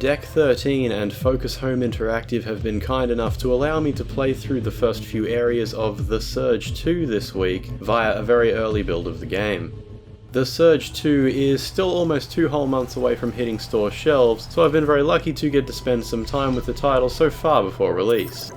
Deck 13 and Focus Home Interactive have been kind enough to allow me to play through the first few areas of The Surge 2 this week via a very early build of the game. The Surge 2 is still almost 2 whole months away from hitting store shelves, so I've been very lucky to get to spend some time with the title so far before release.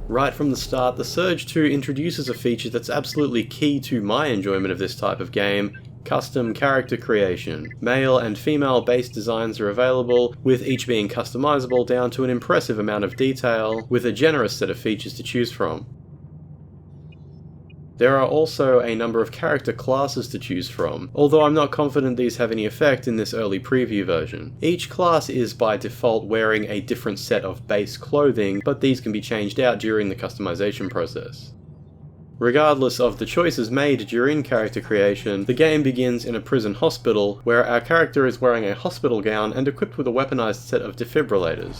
Right from the start, The Surge 2 introduces a feature that's absolutely key to my enjoyment of this type of game: custom character creation. Male and female base designs are available, with each being customizable down to an impressive amount of detail, with a generous set of features to choose from. There are also a number of character classes to choose from, although I'm not confident these have any effect in this early preview version. Each class is by default wearing a different set of base clothing, but these can be changed out during the customization process. Regardless of the choices made during character creation, the game begins in a prison hospital, where our character is wearing a hospital gown and equipped with a weaponized set of defibrillators.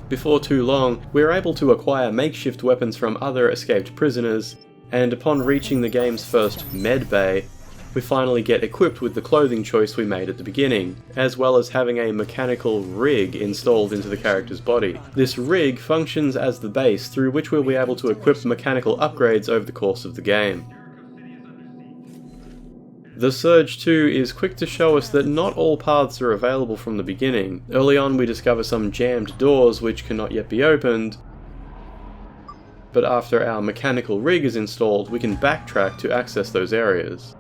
Before too long, we are able to acquire makeshift weapons from other escaped prisoners, and upon reaching the game's first med bay, we finally get equipped with the clothing choice we made at the beginning, as well as having a mechanical rig installed into the character's body. This rig functions as the base through which we'll be able to equip mechanical upgrades over the course of the game. The Surge 2 is quick to show us that not all paths are available from the beginning. Early on we discover some jammed doors which cannot yet be opened, but after our mechanical rig is installed we can backtrack to access those areas.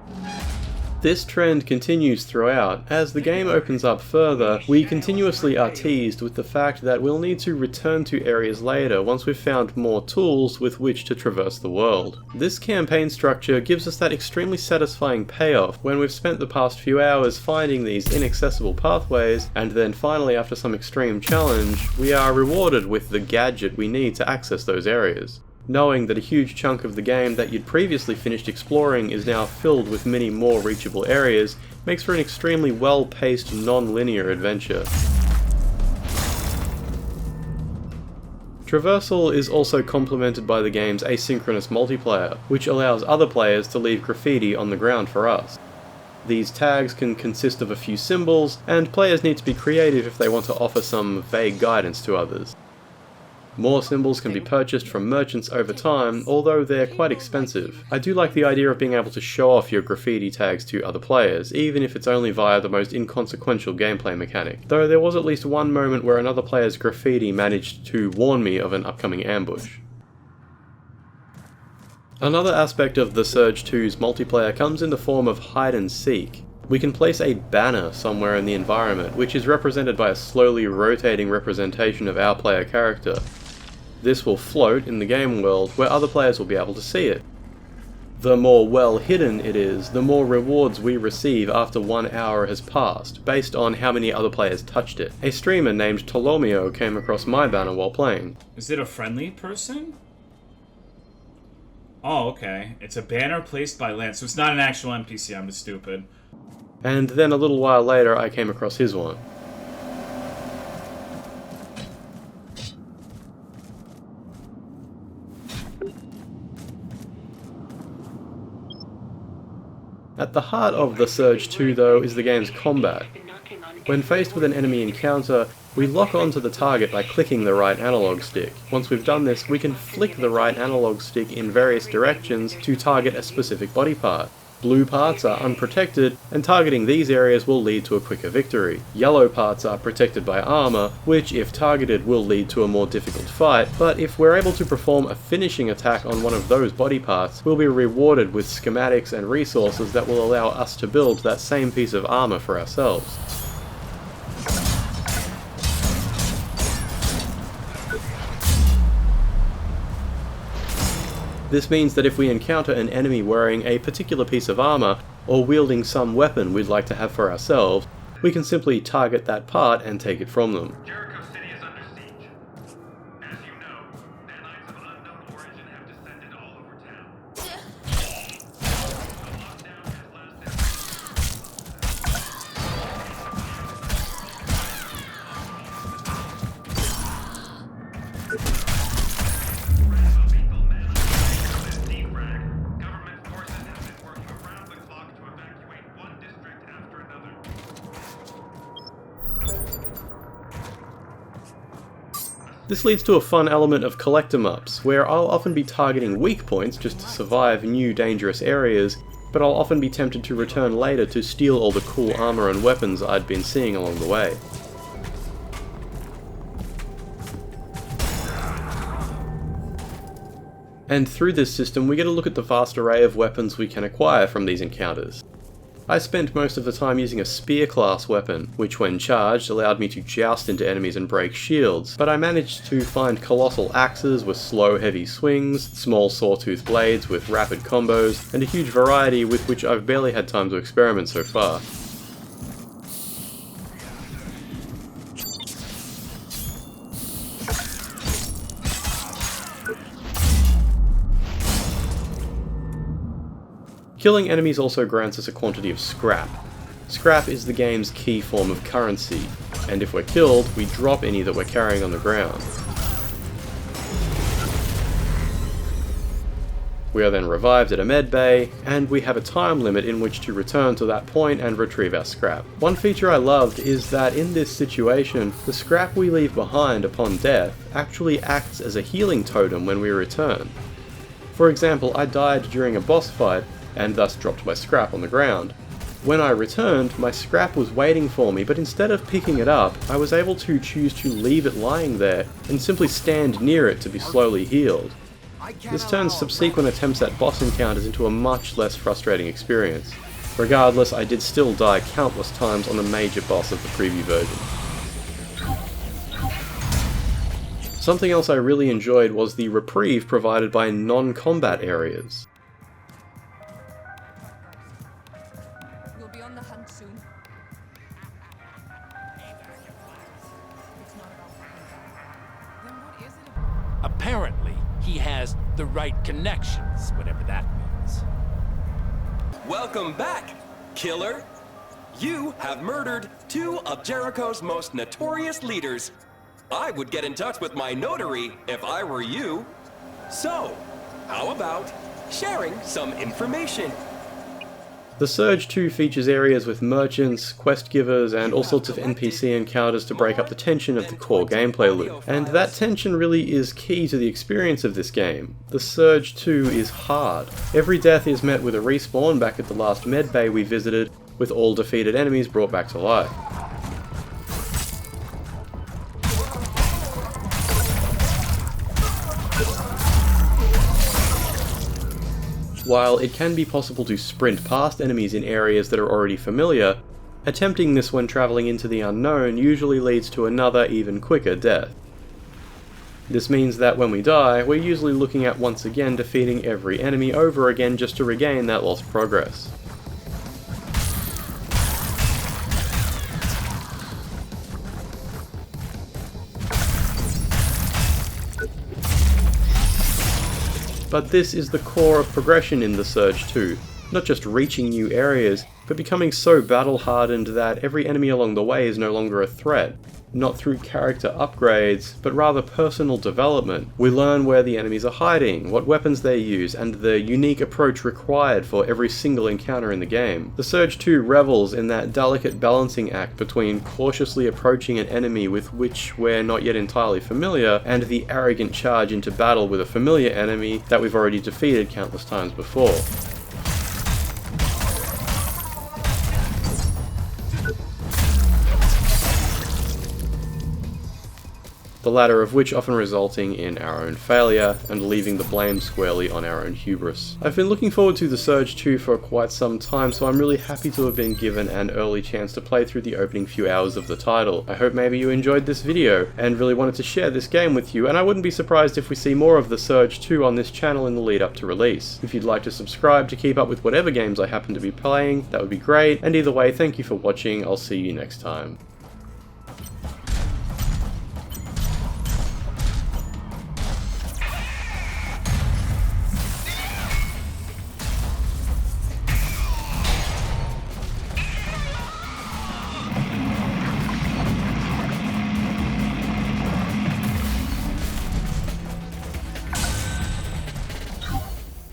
This trend continues throughout. As the game opens up further, we continuously are teased with the fact that we'll need to return to areas later once we've found more tools with which to traverse the world. This campaign structure gives us that extremely satisfying payoff when we've spent the past few hours finding these inaccessible pathways, and then finally, after some extreme challenge, we are rewarded with the gadget we need to access those areas. Knowing that a huge chunk of the game that you'd previously finished exploring is now filled with many more reachable areas makes for an extremely well-paced, non-linear adventure. Traversal is also complemented by the game's asynchronous multiplayer, which allows other players to leave graffiti on the ground for us. These tags can consist of a few symbols, and players need to be creative if they want to offer some vague guidance to others. More symbols can be purchased from merchants over time, although they're quite expensive. I do like the idea of being able to show off your graffiti tags to other players, even if it's only via the most inconsequential gameplay mechanic, though there was at least one moment where another player's graffiti managed to warn me of an upcoming ambush. Another aspect of The Surge 2's multiplayer comes in the form of hide and seek. We can place a banner somewhere in the environment, which is represented by a slowly rotating representation of our player character. This will float in the game world where other players will be able to see it. The more well hidden it is, the more rewards we receive after 1 hour has passed, based on how many other players touched it. A streamer named Tolomeo came across my banner while playing. Is it a friendly person? Oh, okay. It's a banner placed by Lance, so it's not an actual NPC, I'm just stupid. And then a little while later I came across his one. At the heart of The Surge 2 though is the game's combat. When faced with an enemy encounter, we lock onto the target by clicking the right analog stick. Once we've done this, we can flick the right analog stick in various directions to target a specific body part. Blue parts are unprotected, and targeting these areas will lead to a quicker victory. Yellow parts are protected by armor, which if targeted will lead to a more difficult fight, but if we're able to perform a finishing attack on one of those body parts, we'll be rewarded with schematics and resources that will allow us to build that same piece of armor for ourselves. This means that if we encounter an enemy wearing a particular piece of armor, or wielding some weapon we'd like to have for ourselves, we can simply target that part and take it from them. Jericho City is under siege. As you know, nanites of unknown origin have descended all over town. The lockdown has lasted. Government forces have been working around the clock to evacuate one district after another. This leads to a fun element of collector ups, where I'll often be targeting weak points just to survive new dangerous areas, but I'll often be tempted to return later to steal all the cool armor and weapons I'd been seeing along the way. And through this system we get a look at the vast array of weapons we can acquire from these encounters. I spent most of the time using a spear class weapon, which when charged allowed me to joust into enemies and break shields, but I managed to find colossal axes with slow heavy swings, small sawtooth blades with rapid combos, and a huge variety with which I've barely had time to experiment so far. Killing enemies also grants us a quantity of scrap. Scrap is the game's key form of currency, and if we're killed, we drop any that we're carrying on the ground. We are then revived at a med bay, and we have a time limit in which to return to that point and retrieve our scrap. One feature I loved is that in this situation, the scrap we leave behind upon death actually acts as a healing totem when we return. For example, I died during a boss fight, and thus dropped my scrap on the ground. When I returned, my scrap was waiting for me, but instead of picking it up, I was able to choose to leave it lying there and simply stand near it to be slowly healed. This turns subsequent attempts at boss encounters into a much less frustrating experience. Regardless, I did still die countless times on the major boss of the preview version. Something else I really enjoyed was the reprieve provided by non-combat areas. Apparently, he has the right connections, whatever that means. Welcome back, killer! You have murdered two of Jericho's most notorious leaders. I would get in touch with my notary if I were you. So, how about sharing some information? The Surge 2 features areas with merchants, quest givers, and all sorts of NPC encounters to break up the tension of the core gameplay loop. And that tension really is key to the experience of this game. The Surge 2 is hard. Every death is met with a respawn back at the last medbay we visited, with all defeated enemies brought back to life. While it can be possible to sprint past enemies in areas that are already familiar, attempting this when travelling into the unknown usually leads to another, even quicker death. This means that when we die, we're usually looking at once again defeating every enemy over again just to regain that lost progress. But this is the core of progression in the Surge 2, not just reaching new areas, but becoming so battle-hardened that every enemy along the way is no longer a threat. Not through character upgrades, but rather personal development. We learn where the enemies are hiding, what weapons they use, and the unique approach required for every single encounter in the game. The Surge 2 revels in that delicate balancing act between cautiously approaching an enemy with which we're not yet entirely familiar, and the arrogant charge into battle with a familiar enemy that we've already defeated countless times before. The latter of which often resulting in our own failure, and leaving the blame squarely on our own hubris. I've been looking forward to the Surge 2 for quite some time, so I'm really happy to have been given an early chance to play through the opening few hours of the title. I hope maybe you enjoyed this video, and really wanted to share this game with you, and I wouldn't be surprised if we see more of the Surge 2 on this channel in the lead up to release. If you'd like to subscribe to keep up with whatever games I happen to be playing, that would be great, and either way, thank you for watching, I'll see you next time.